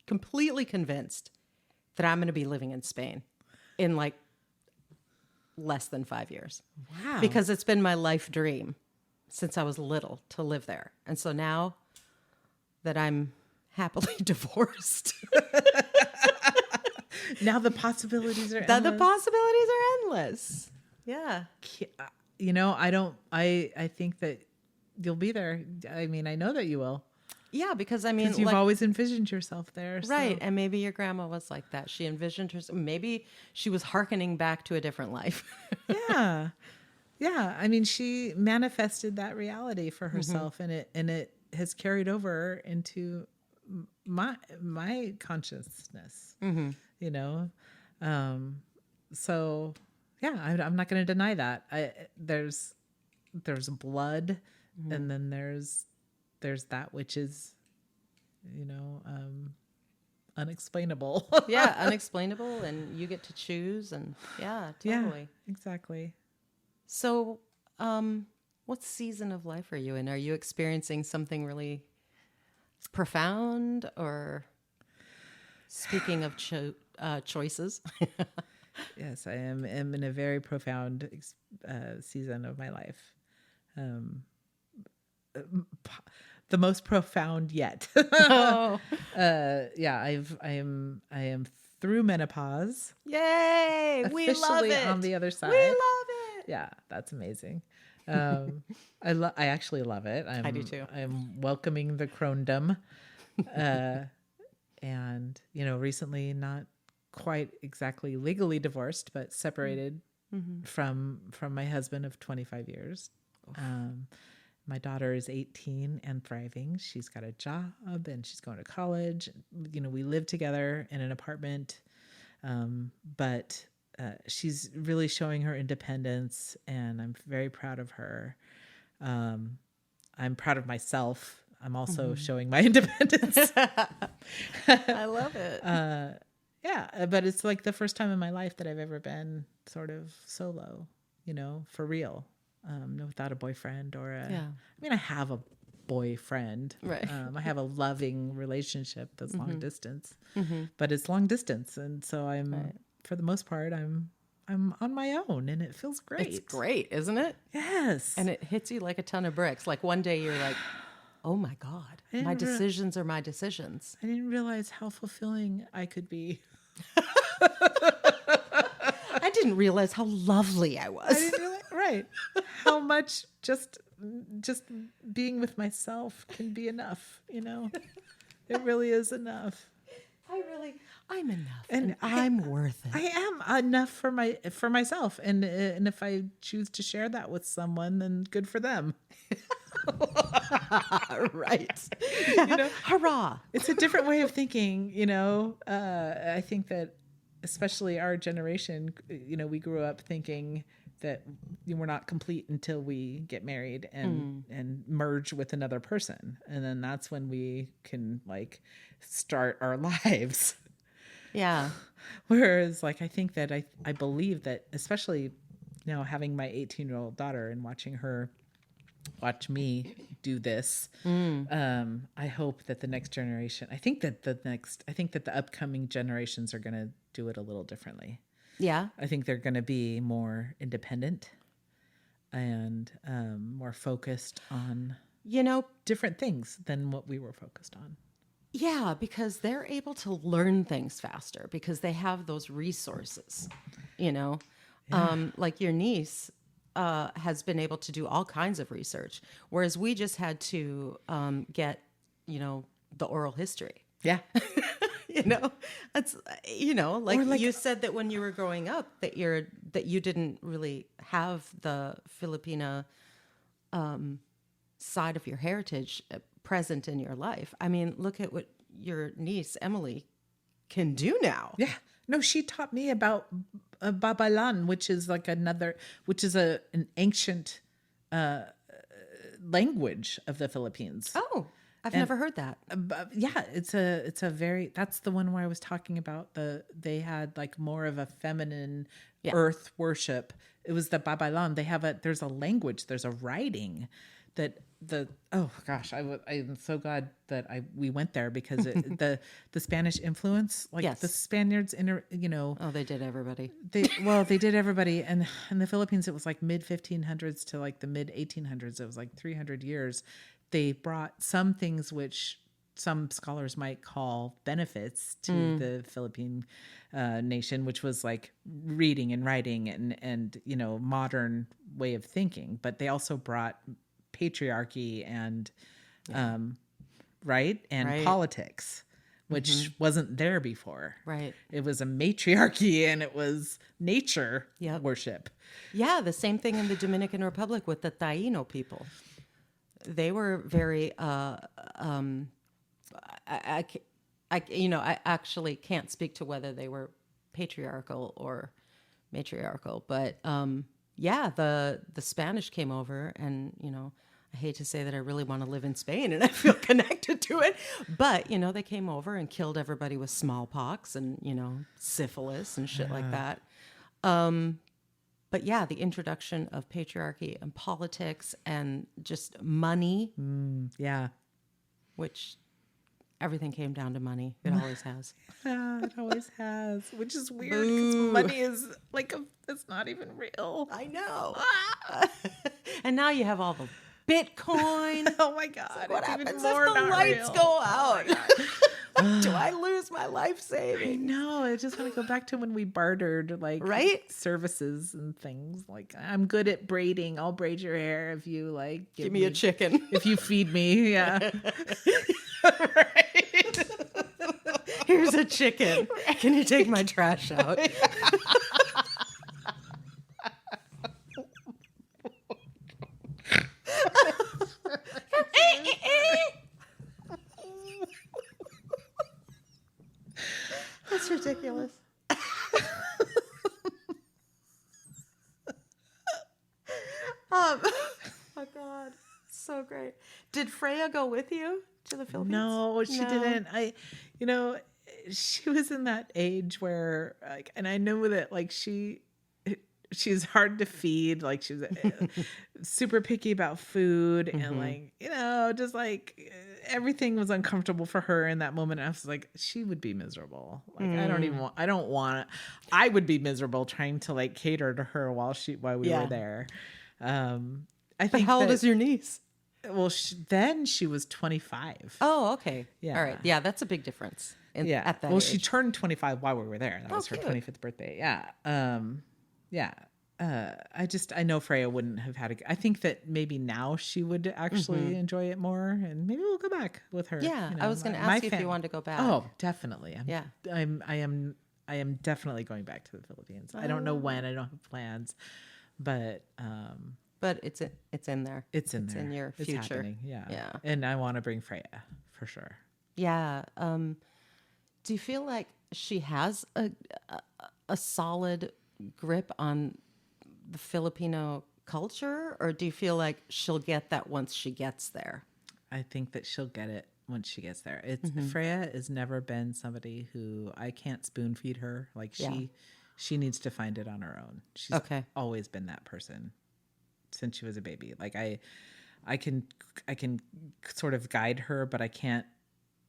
completely convinced that I'm going to be living in Spain in like less than 5 years. Wow. Because it's been my life dream since I was little to live there. And so now that I'm happily divorced, now the possibilities are endless. The possibilities are endless. Yeah. I think that you'll be there. I mean, I know that you will. Yeah, because you've always envisioned yourself there. Right. And maybe your grandma was like that. She envisioned herself. Maybe she was hearkening back to a different life. Yeah. Yeah. I mean, she manifested that reality for herself, and it has carried over into my consciousness. So yeah, I'm not going to deny that. There's blood, and then there's that which is, unexplainable. Yeah, unexplainable, and you get to choose, and yeah, totally. Yeah, exactly. So, what season of life are you in? Are you experiencing something really profound, or speaking of choices? Yes, I am in a very profound season of my life. The most profound yet. Oh, Yeah, I am through menopause. yay! We love Officially it. on the other side. We love it. Yeah, that's amazing. I actually love it. I do too. I'm welcoming the crondom. And recently, not quite exactly legally divorced, but separated from my husband of 25 years. My daughter is 18 and thriving. She's got a job and she's going to college. We live together in an apartment, but she's really showing her independence, and I'm very proud of her. I'm proud of myself. I'm also showing my independence. I love it. Yeah, but it's like the first time in my life that I've ever been sort of solo, for real. Without a boyfriend or I mean, I have a boyfriend. Right. I have a loving relationship that's long distance, but it's long distance. And so for the most part, I'm on my own, and it feels great. It's great, isn't it? Yes. And it hits you like a ton of bricks. Like one day you're like, oh my God, my decisions are my decisions. I didn't realize how fulfilling I could be. I didn't realize how lovely I was. I didn't realize, right. How much just being with myself can be enough, It really is enough. I'm enough, And I'm worth it. I am enough for myself, and if I choose to share that with someone, then good for them. Right. Yeah. Hurrah. It's a different way of thinking, I think that especially our generation, we grew up thinking that we're not complete until we get married and merge with another person. And then that's when we can start our lives. Yeah. Whereas I think that I believe that, especially having my 18-year-old daughter and watching her watch me do this. I hope that the next generation, I think that the upcoming generations are going to do it a little differently. Yeah. I think they're going to be more independent and more focused on, different things than what we were focused on. Yeah, because they're able to learn things faster because they have those resources, like your niece has been able to do all kinds of research, whereas we just had to get, the oral history. Yeah. It's, like you said that when you were growing up that you didn't really have the Filipina side of your heritage present in your life. I mean, look at what your niece, Emily, can do now. Yeah. No, she taught me about Babalan, which is an ancient language of the Philippines. Oh, I've never heard that. Yeah, it's a very, that's the one where I was talking about they had more of a feminine earth worship. It was the Babalan. There's a language, there's a writing that oh gosh, I'm so glad that we went there because the Spanish influence, the Spaniards oh, they did everybody. They did everybody, and in the Philippines it was mid 1500s to the mid 1800s. It was 300 years. They brought some things which some scholars might call benefits to the Philippine nation, which was reading and writing and modern way of thinking, but they also brought patriarchy and politics, which wasn't there before. Right. It was a matriarchy and it was nature worship. Yeah, the same thing in the Dominican Republic with the Taino people. They were very I actually can't speak to whether they were patriarchal or matriarchal. But yeah, the Spanish came over, and I hate to say that I really want to live in Spain and I feel connected to it, but they came over and killed everybody with smallpox and syphilis and shit like that. But yeah, the introduction of patriarchy and politics and just money, Yeah. which everything came down to money. It always has. Yeah, it always has, which is weird because money is it's not even real. I know. And now you have all the Bitcoin. Oh my God. Like, what happens if more the not lights real. go out? Do I lose my life I savings? know. I just want to go back to when we bartered Right? services and things. Like, I'm good at braiding. I'll braid your hair if you Give me a chicken. If you feed me. Yeah. Right. Here's a chicken. Can you take my trash out? That's ridiculous. Oh my God. So great. Did Freya go with you to the Philippines? No, she didn't. She was in that age where, and I know that, she's hard to feed. Like, she was super picky about food, and just everything was uncomfortable for her in that moment. And I was like, she would be miserable. Like, I would be miserable trying to cater to her while we were there. I think. How old is your niece? Well, then she was 25. Oh, okay. Yeah. All right. Yeah, that's a big difference. At that well, age. she turned 25 while we were there. That was her cute. 25th birthday. Yeah. Yeah. I know Freya wouldn't have had I think that maybe now she would actually enjoy it more, and maybe we'll go back with her. Yeah. I was going to ask you if you wanted to go back. Oh, definitely. I am definitely going back to the Philippines. I don't know when. I don't have plans, but it's in there. It's in there. In your It's future. happening. Yeah. Yeah. And I want to bring Freya for sure. Yeah. Do you feel like she has a solid grip on the Filipino culture, or do you feel like she'll get that once she gets there? I think that she'll get it once she gets there. Freya has never been somebody who I can't spoon feed her. Like, she needs to find it on her own. She's always been that person since she was a baby. Like, I can sort of guide her, but I can't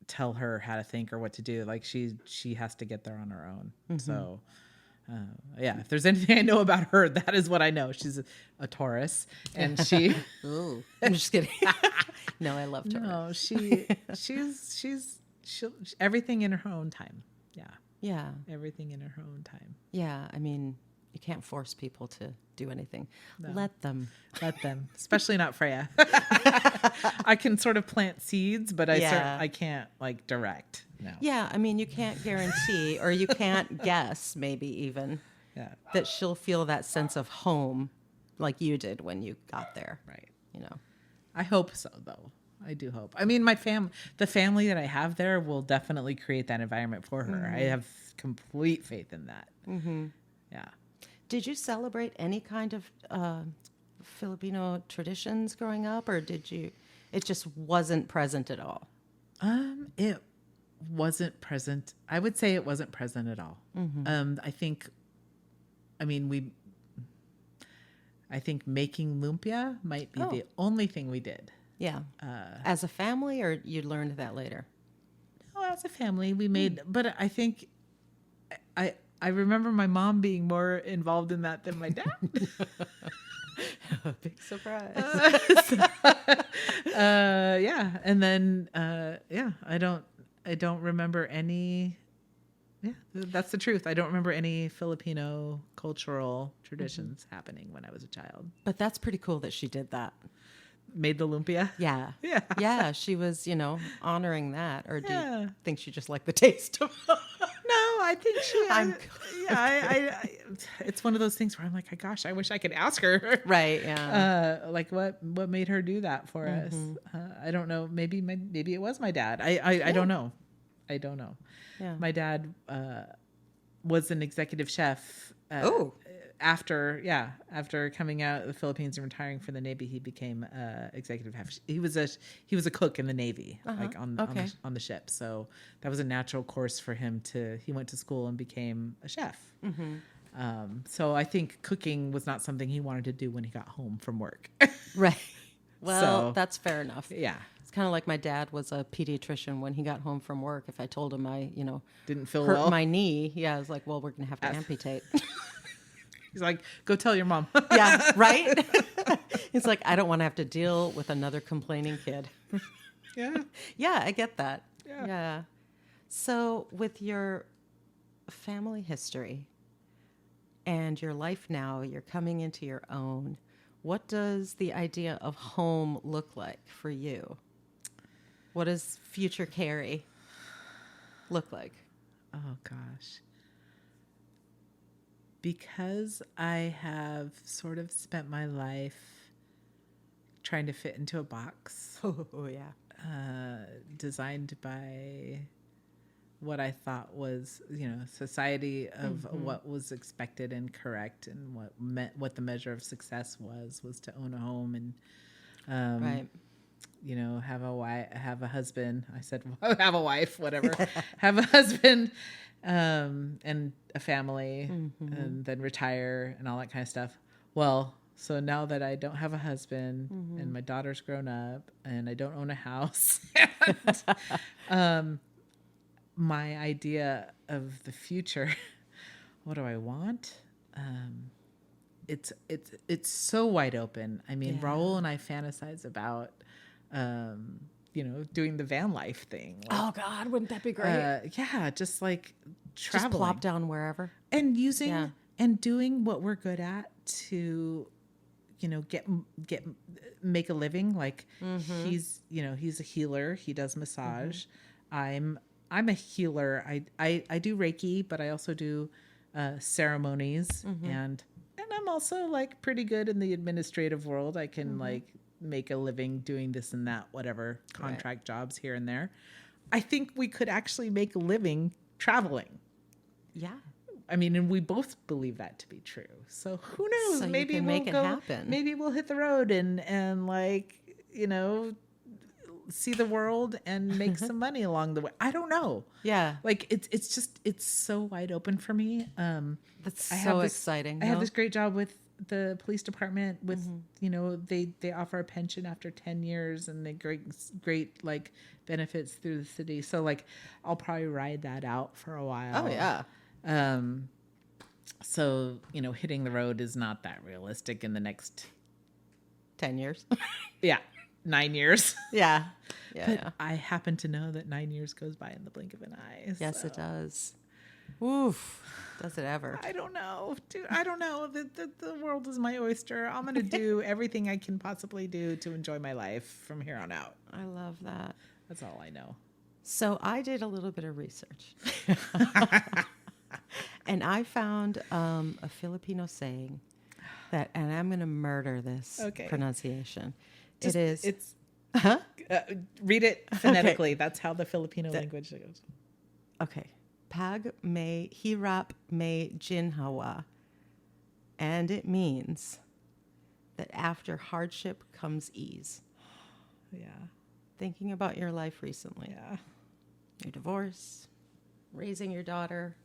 tell her how to think or what to do. Like, she has to get there on her own. So if there's anything I know about her, that is what I know. She's a Taurus, and she. Ooh, I'm just kidding. No, I love Taurus. No, she's everything in her own time. Yeah. Yeah. Everything in her own time. Yeah. I mean, you can't force people to do anything. No. Let them. Especially not Freya. I can sort of plant seeds, but I can't direct. No. Yeah, I mean, you can't guarantee, or you can't guess, maybe even, that she'll feel that sense of home like you did when you got there. Right. I hope so, though. I do hope. I mean, the family that I have there will definitely create that environment for her. I have complete faith in that. Yeah. Did you celebrate any kind of Filipino traditions growing up, or it just wasn't present at all? It wasn't present. I would say it wasn't present at all. I think making lumpia might be the only thing we did. Yeah. As a family, or you learned that later? No, as a family we made, but I think I remember my mom being more involved in that than my dad. Big surprise. Yeah. And then, I don't remember any. Yeah, that's the truth. I don't remember any Filipino cultural traditions happening when I was a child. But that's pretty cool that she did that. Made the lumpia? Yeah. Yeah. Yeah, she was, honoring that. Or do you think she just liked the taste of it? No, I think it's one of those things where I'm like, gosh, I wish I could ask her. Right, yeah. What made her do that for us? I don't know. Maybe it was my dad. I don't know. I don't know. Yeah. My dad was an executive chef. Oh. After coming out of the Philippines and retiring from the Navy, he became executive chef. He was a cook in the Navy, like on the ship. So that was a natural course for him he went to school and became a chef. So I think cooking was not something he wanted to do when he got home from work. Right. Well, that's fair enough. Yeah. It's kind of like my dad was a pediatrician. When he got home from work, if I told him I, didn't feel hurt well, my knee, I was like, well, we're going to have to amputate. He's like, go tell your mom. Yeah, right? He's like, I don't want to have to deal with another complaining kid. Yeah. Yeah, I get that. Yeah. So with your family history and your life now, you're coming into your own. What does the idea of home look like for you? What does future Carrie look like? Oh, gosh. Because I have sort of spent my life trying to fit into a box. Oh yeah. Designed by what I thought was, society of what was expected and correct, and what the measure of success was to own a home and, right. Have a husband. I said, have a wife, whatever, have a husband, and a family, and then retire and all that kind of stuff. Well, so now that I don't have a husband and my daughter's grown up and I don't own a house, and, my idea of the future, what do I want? It's so wide open. I mean, Raul and I fantasize about, doing the van life thing. Like, oh God, wouldn't that be great? Just like traveling. Just plop down wherever. And using and doing what we're good at to, make a living. Like he's a healer. He does massage. I'm a healer. I do Reiki, but I also do ceremonies, and I'm also like pretty good in the administrative world. I can like make a living doing this and that, whatever contract jobs here and there. I think we could actually make a living traveling. Yeah. I mean, and we both believe that to be true. So who knows? So maybe we'll make it happen. Maybe we'll hit the road and like, see the world and make some money along the way. I don't know. Yeah. Like it's so wide open for me. That's so exciting. I have this great job with the police department with, they offer a pension after 10 years and they great like benefits through the city. So like, I'll probably ride that out for a while. Oh yeah. So, hitting the road is not that realistic in the next 10 years. Yeah. 9 years. Yeah. But I happen to know that 9 years goes by in the blink of an eye. Yes, it does. Oof. Does it ever? I don't know. Dude, I don't know. The world is my oyster. I'm going to do everything I can possibly do to enjoy my life from here on out. I love that. That's all I know. So I did a little bit of research. And I found a Filipino saying that, and I'm going to murder this pronunciation. Read it phonetically. Okay. That's how the Filipino language goes. Okay. Pag may hirap may ginhawa. And it means that after hardship comes ease. Yeah. Thinking about your life recently. Yeah. Your divorce, raising your daughter,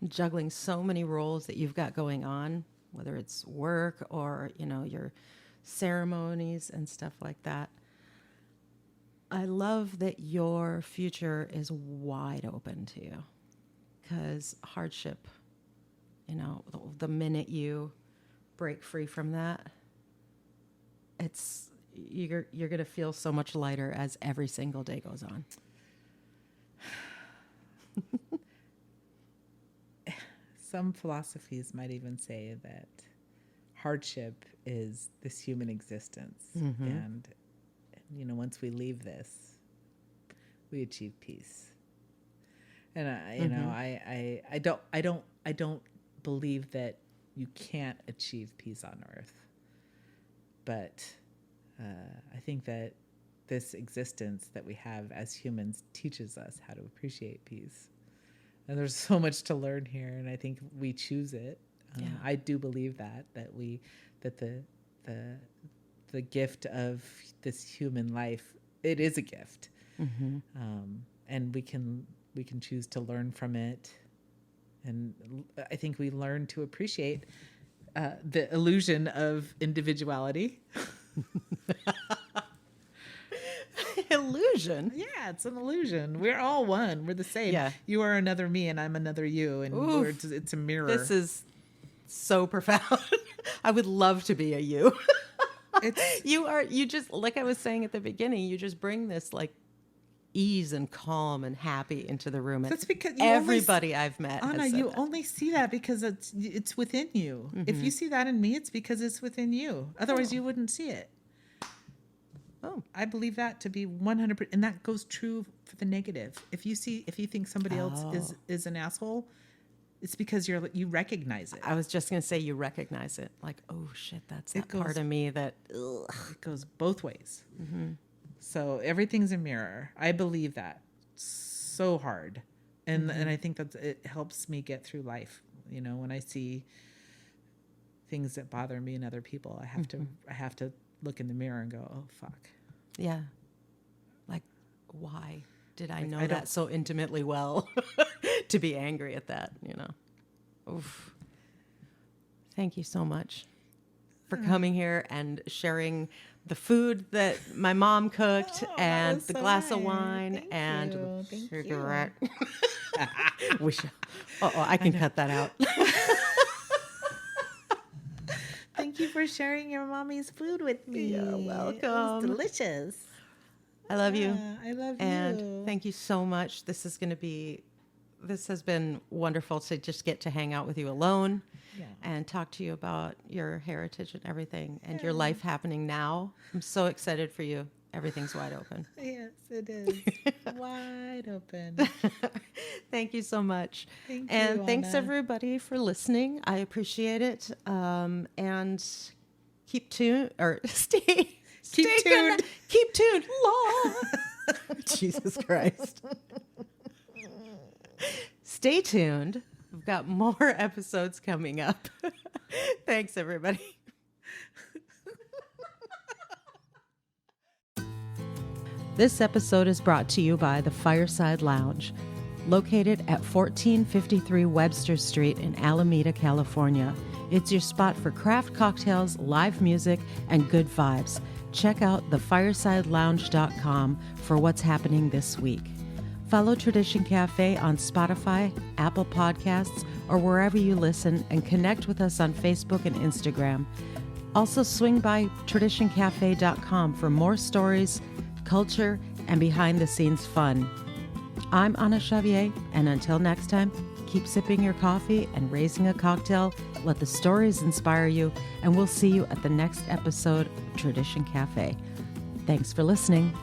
juggling so many roles that you've got going on, whether it's work or, your ceremonies and stuff like that. I love that your future is wide open to you, because hardship, the minute you break free from that, you're going to feel so much lighter as every single day goes on. Some philosophies might even say that hardship is this human existence. And, once we leave this, we achieve peace. And I don't believe that you can't achieve peace on earth. But I think that this existence that we have as humans teaches us how to appreciate peace. And there's so much to learn here, and I think we choose it. I do believe that the gift of this human life, it is a gift, and we can choose to learn from it. And I think we learn to appreciate the illusion of individuality. Illusion? Yeah, it's an illusion. We're all one. We're the same. Yeah. You are another me, and I'm another you, and it's a mirror. This is so profound. I would love to be a you. You just, like I was saying at the beginning, you just bring this like ease and calm and happy into the room. That's because everybody I've met, Anna, has said you that. only see that because it's within you. If you see that in me, it's because it's within you. Otherwise, you wouldn't see it. Oh, I believe that to be 100%, and that goes true for the negative. If you think somebody else is an asshole, it's because you recognize it. I was just going to say you recognize it. Like, oh shit, that's that part of me that... Ugh. It goes both ways. So everything's a mirror. I believe that so hard. And I think that it helps me get through life. You know, when I see things that bother me in other people, I have to look in the mirror and go, oh, fuck. Yeah. Like, why did I know that so intimately well to be angry at that, you know? Oof. Thank you so much for coming here and sharing the food that my mom cooked and the glass of wine and the cigarette. I can cut that out. Thank you for sharing your mommy's food with me. You're welcome. It was delicious. I love you. I love you. And thank you so much. This has been wonderful to just get to hang out with you alone and talk to you about your heritage and everything and your life happening now. I'm so excited for you. Everything's wide open. Yes, it is. Wide open. Thank you so much. Thank you, and thanks Anna. everybody for listening. I appreciate it. And keep tuned or stay tuned. Keep tuned. Jesus Christ. Stay tuned. We've got more episodes coming up. Thanks, everybody. This episode is brought to you by the Fireside Lounge, located at 1453 Webster Street in Alameda, California. It's your spot for craft cocktails, live music, and good vibes. Check out thefiresidelounge.com for what's happening this week. Follow Tradition Cafe on Spotify, Apple Podcasts, or wherever you listen, and connect with us on Facebook and Instagram. Also swing by traditioncafe.com for more stories, culture, and behind-the-scenes fun. I'm Anna Xavier, and until next time, keep sipping your coffee and raising a cocktail. Let the stories inspire you, and we'll see you at the next episode of Tradition Cafe. Thanks for listening.